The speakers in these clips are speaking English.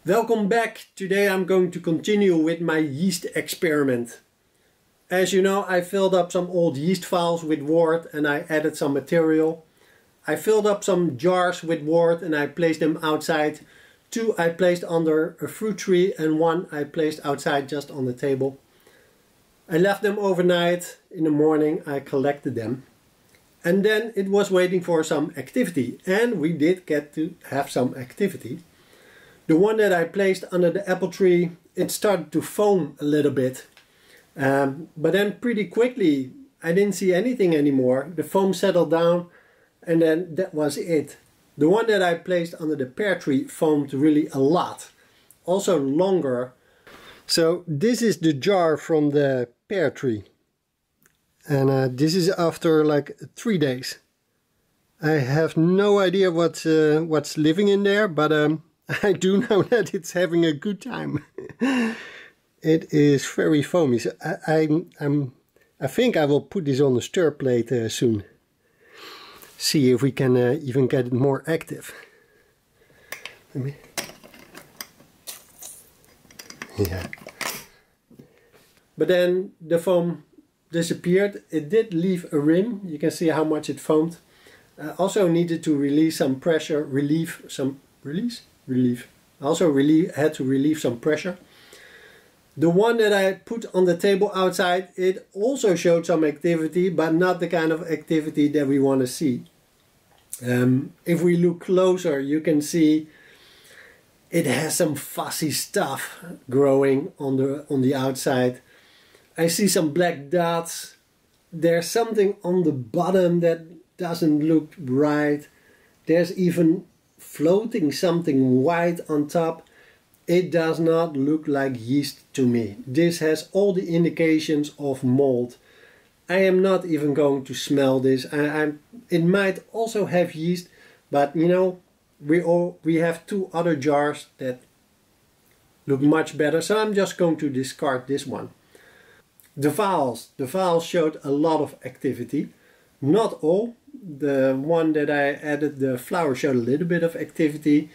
Welcome back. Today I'm going to continue with my yeast experiment. As you know, I filled up some old yeast vials with wort and I added some material. I filled up some jars with wort and I placed them outside. 2 I placed under a fruit tree and 1 I placed outside just on the table. I left them overnight. In the morning I collected them. And then it was waiting for some activity, and we did get to have some activity. The one that I placed under the apple tree, it started to foam a little bit. But then pretty quickly I didn't see anything anymore. The foam settled down and then that was it. The one that I placed under the pear tree foamed really a lot. Also longer. So this is the jar from the pear tree. And this is after like 3 days. I have no idea what's living in there, but I do know that it's having a good time. It is very foamy. So I think I will put this on the stir plate soon. See if we can even get it more active. Yeah. But then the foam disappeared. It did leave a rim. You can see how much it foamed. Also needed to release some pressure, had to relieve some pressure. The one that I put on the table outside, it also showed some activity, but not the kind of activity that we want to see. If we look closer, you can see it has some fuzzy stuff growing on the outside. I see some black dots. There's something on the bottom that doesn't look right. There's even floating something white on top. It does not look like yeast to me. This has all the indications of mold. I am not even going to smell this. It might also have yeast, but you know, we have 2 other jars that look much better, so I'm just going to discard this one. The vials showed a lot of activity. Not all. The one that I added the flour showed a little bit of activity.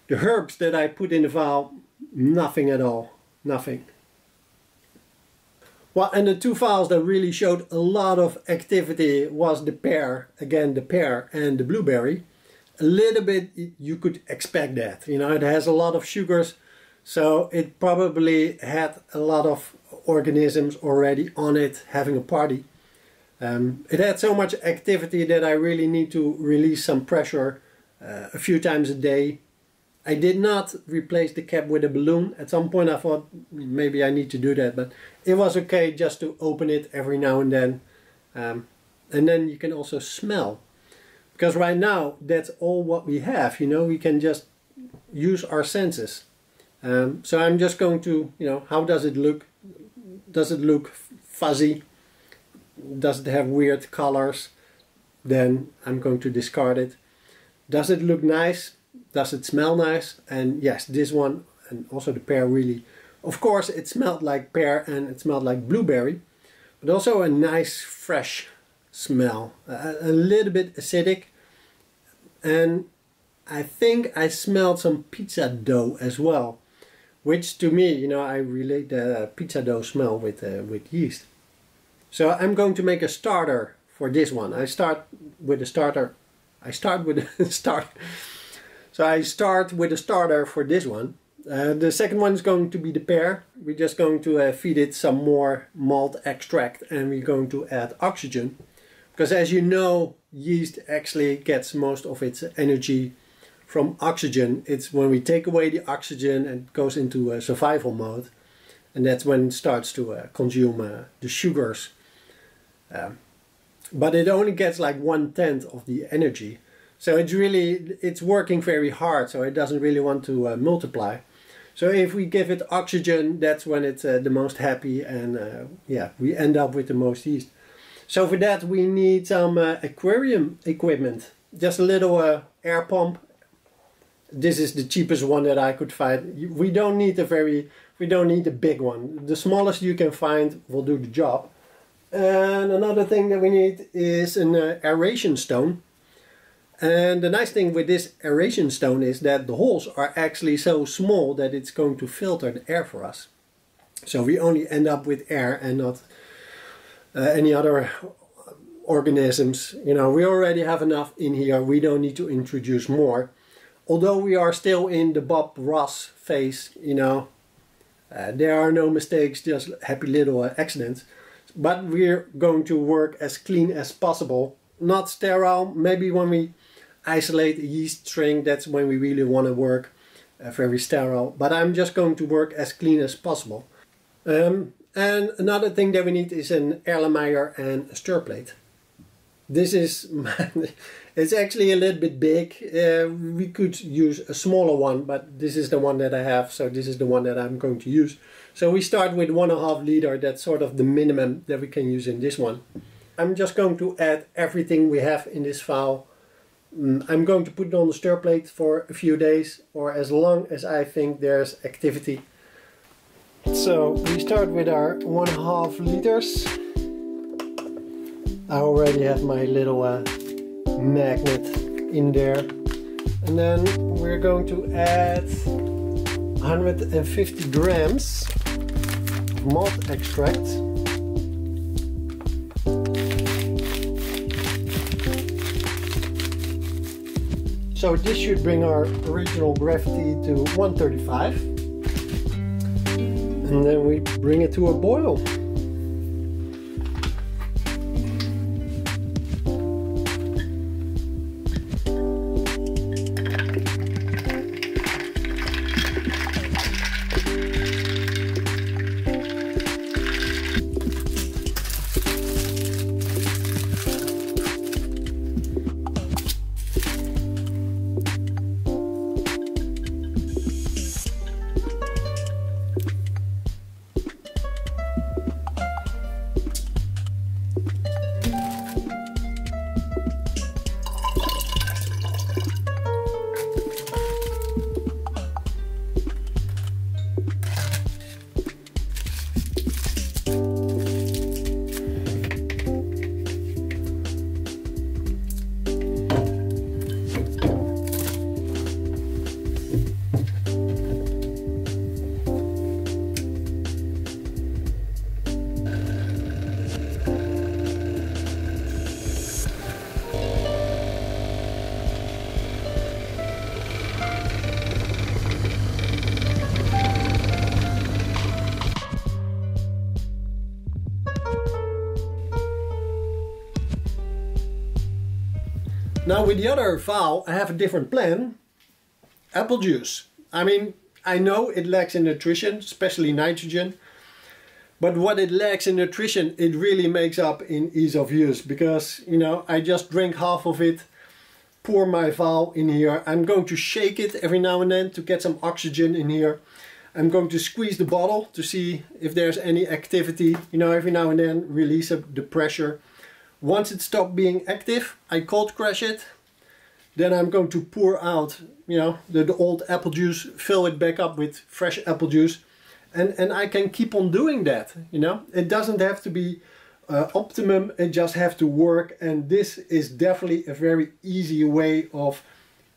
The herbs that I put in the vial, nothing at all. Nothing. Well, and the 2 vials that really showed a lot of activity was the pear, again the pear and the blueberry. A little bit, you could expect that. You know, it has a lot of sugars, so it probably had a lot of organisms already on it having a party. It had so much activity that I really need to release some pressure a few times a day. I did not replace the cap with a balloon. At some point I thought maybe I need to do that, but it was okay just to open it every now and then. And then you can also smell. Because right now that's all what we have, you know, we can just use our senses. So I'm just going to, you know, how does it look? Does it look fuzzy? Does it have weird colors? Then I'm going to discard it. Does it look nice? Does it smell nice? And yes, this one and also the pear really. Of course it smelled like pear and it smelled like blueberry. But also a nice fresh smell. A little bit acidic. And I think I smelled some pizza dough as well. Which to me, you know, I relate the pizza dough smell with yeast. So I'm going to make a starter for this one. I start with a starter for this one. The second one is going to be the pear. We're just going to feed it some more malt extract and we're going to add oxygen. Because as you know, yeast actually gets most of its energy from oxygen. It's when we take away the oxygen and it goes into survival mode. And that's when it starts to consume the sugars. But it only gets like 1/10 of the energy. So it's working very hard, so it doesn't really want to multiply. So if we give it oxygen, that's when it's the most happy and yeah, we end up with the most yeast. So for that we need some aquarium equipment. Just a little air pump. This is the cheapest one that I could find. We don't need a big one. The smallest you can find will do the job. And another thing that we need is an aeration stone. And the nice thing with this aeration stone is that the holes are actually so small that it's going to filter the air for us. So we only end up with air and not any other organisms. You know, we already have enough in here. We don't need to introduce more. Although we are still in the Bob Ross phase, you know, there are no mistakes, just happy little accidents. But we're going to work as clean as possible. Not sterile. Maybe when we isolate a yeast string, that's when we really want to work very sterile. But I'm just going to work as clean as possible. And another thing that we need is an Erlenmeyer and a stir plate. This is, it's actually a little bit big. We could use a smaller one, but this is the one that I have, so this is the one that I'm going to use. So we start with 1.5 liter, that's sort of the minimum that we can use in this one. I'm just going to add everything we have in this vial. I'm going to put it on the stir plate for a few days, or as long as I think there's activity. So we start with our 1.5 liters. I already have my little magnet in there. And then we're going to add 150 grams of malt extract. So this should bring our original gravity to 135. And then we bring it to a boil. Now with the other vial I have a different plan. Apple juice. I mean, I know it lacks in nutrition, especially nitrogen. But what it lacks in nutrition, it really makes up in ease of use. Because, you know, I just drink half of it, pour my vial in here. I'm going to shake it every now and then to get some oxygen in here. I'm going to squeeze the bottle to see if there's any activity. You know, every now and then release the pressure. Once it stops being active, I cold crash it. Then I'm going to pour out, you know, the old apple juice, fill it back up with fresh apple juice. And I can keep on doing that, you know. It doesn't have to be optimum, it just has to work. And this is definitely a very easy way of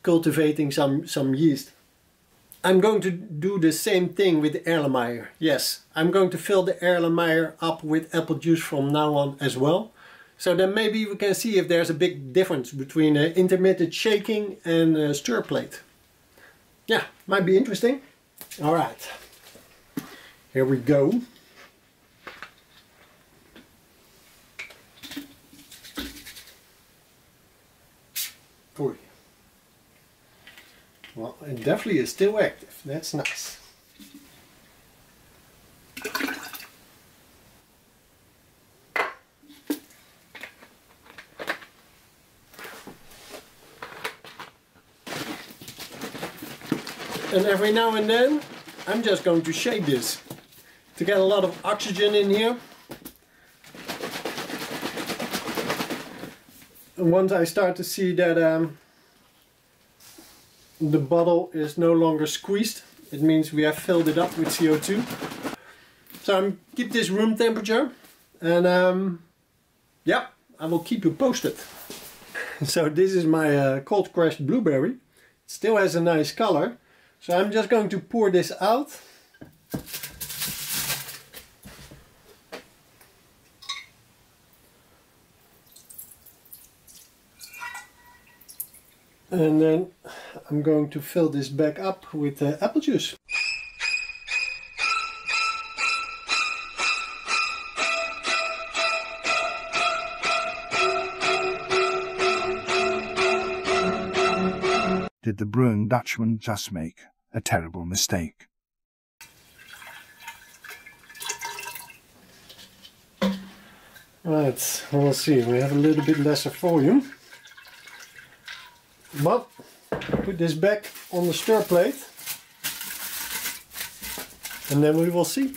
cultivating some yeast. I'm going to do the same thing with the Erlenmeyer. Yes, I'm going to fill the Erlenmeyer up with apple juice from now on as well. So then maybe we can see if there's a big difference between intermittent shaking and stir plate. Yeah, might be interesting. All right, here we go. Oy. Well, it definitely is still active. That's nice. And every now and then I'm just going to shake this to get a lot of oxygen in here. And once I start to see that the bottle is no longer squeezed, it means we have filled it up with CO2. So keep this room temperature, and yeah, I will keep you posted. So this is my cold crushed blueberry. It still has a nice color. So I'm just going to pour this out. And then I'm going to fill this back up with apple juice. Did the brewing Dutchman just make a terrible mistake? Right, we'll see. We have a little bit lesser volume. But put this back on the stir plate and then we will see.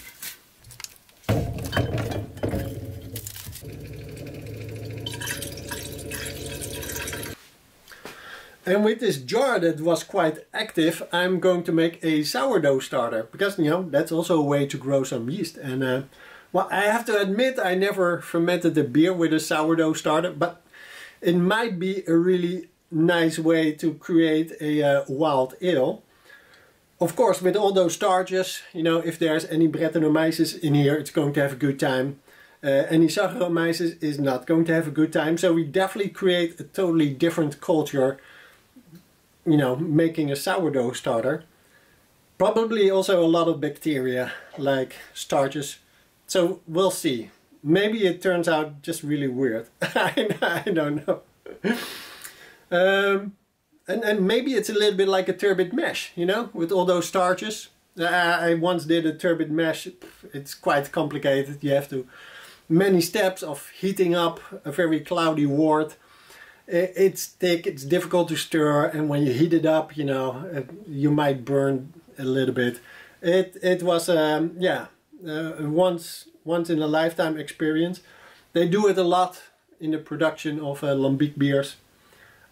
And with this jar that was quite active, I'm going to make a sourdough starter, because you know that's also a way to grow some yeast. And well, I have to admit I never fermented a beer with a sourdough starter, but it might be a really nice way to create a wild ale. Of course, with all those starches, you know, if there's any Brettanomyces in here, it's going to have a good time. Any Saccharomyces is not going to have a good time. So we definitely create a totally different culture, you know, making a sourdough starter. Probably also a lot of bacteria, like starches. So we'll see. Maybe it turns out just really weird. I don't know. And maybe it's a little bit like a turbid mash, you know, with all those starches. I once did a turbid mash. It's quite complicated. You have to many steps of heating up a very cloudy wort. It's thick, it's difficult to stir, and when you heat it up, you know, you might burn a little bit. It was yeah, once in a lifetime experience. They do it a lot in the production of lambic beers.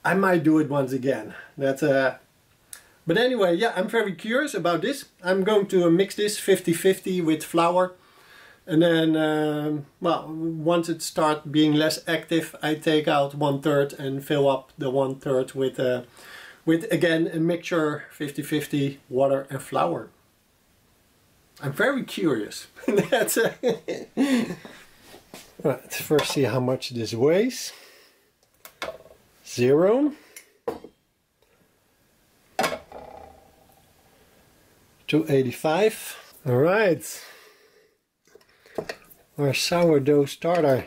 I might do it once again. But anyway, yeah, I'm very curious about this. I'm going to mix this 50-50 with flour. And then, well, once it starts being less active, I take out 1/3 and fill up the 1/3 with again a mixture 50-50 water and flour. I'm very curious. That's right. First, see how much this weighs. 0. 285. All right. Our sourdough starter.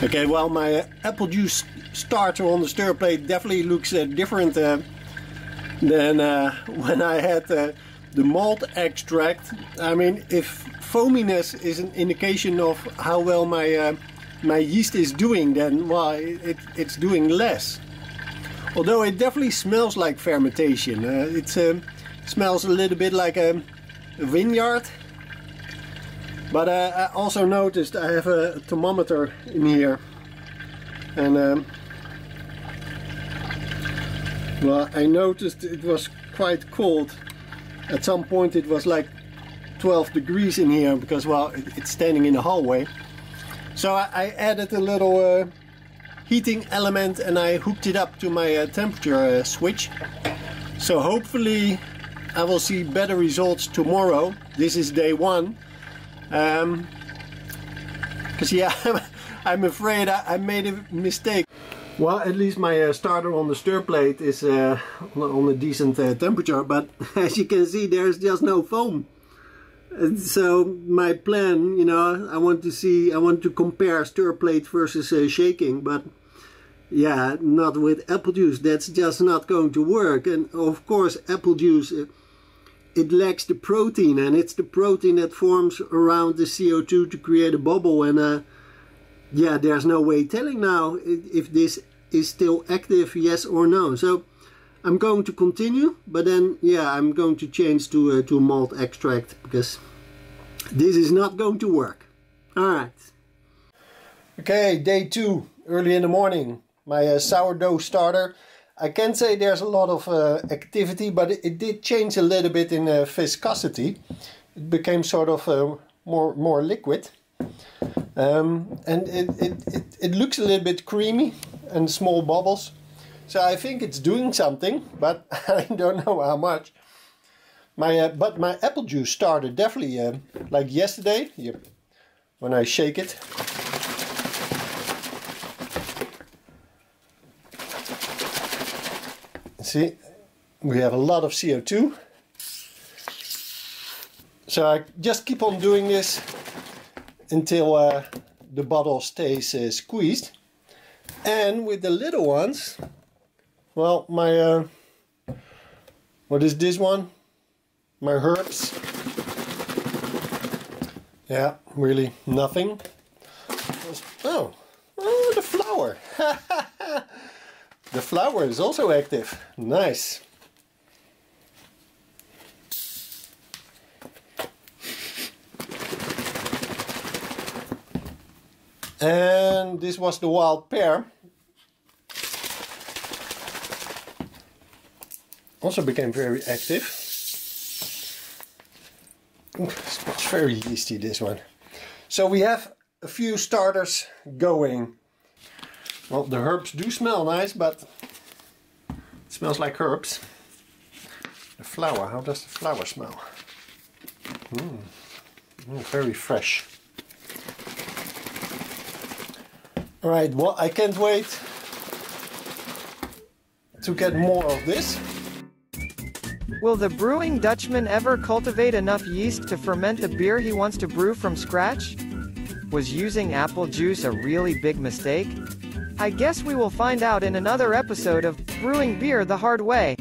Okay, well, my apple juice starter on the stir plate definitely looks different than when I had the malt extract. I mean, if foaminess is an indication of how well my yeast is doing, then well, it's doing less. Although it definitely smells like fermentation. It smells a little bit like a vineyard. But I also noticed I have a thermometer in here, and well, I noticed it was quite cold. At some point it was like 12 degrees in here because, well, it's standing in the hallway. So I added a little heating element and I hooked it up to my temperature switch. So hopefully I will see better results tomorrow. This is day 1. Because yeah, I'm afraid I made a mistake. Well, at least my starter on the stir plate is on a decent temperature, but as you can see, there's just no foam. And so my plan, you know, I want to compare stir plate versus shaking, but yeah, not with apple juice. That's just not going to work. And of course, apple juice, it lacks the protein, and it's the protein that forms around the CO2 to create a bubble. And yeah, there's no way telling now if this is still active, yes or no. So I'm going to continue, but then yeah, I'm going to change to malt extract, because this is not going to work. Alright. Okay, day 2, early in the morning. My sourdough starter. I can't say there's a lot of activity, but it did change a little bit in viscosity. It became sort of more liquid. And it looks a little bit creamy and small bubbles. So I think it's doing something, but I don't know how much. But my apple juice started definitely like yesterday, when I shake it. See, we have a lot of CO2. So I just keep on doing this until the bottle stays squeezed. And with the little ones, well, my what is this one? My herbs. Yeah, really nothing. Oh, the flour. The flour is also active. Nice. And this was the wild pear. Also became very active. It's very yeasty, this one. So we have a few starters going. Well, the herbs do smell nice, but it smells like herbs. The flour, how does the flour smell? Very fresh. Alright, well, I can't wait to get more of this. Will the brewing Dutchman ever cultivate enough yeast to ferment the beer he wants to brew from scratch? Was using apple juice a really big mistake? I guess we will find out in another episode of Brewing Beer the Hard Way.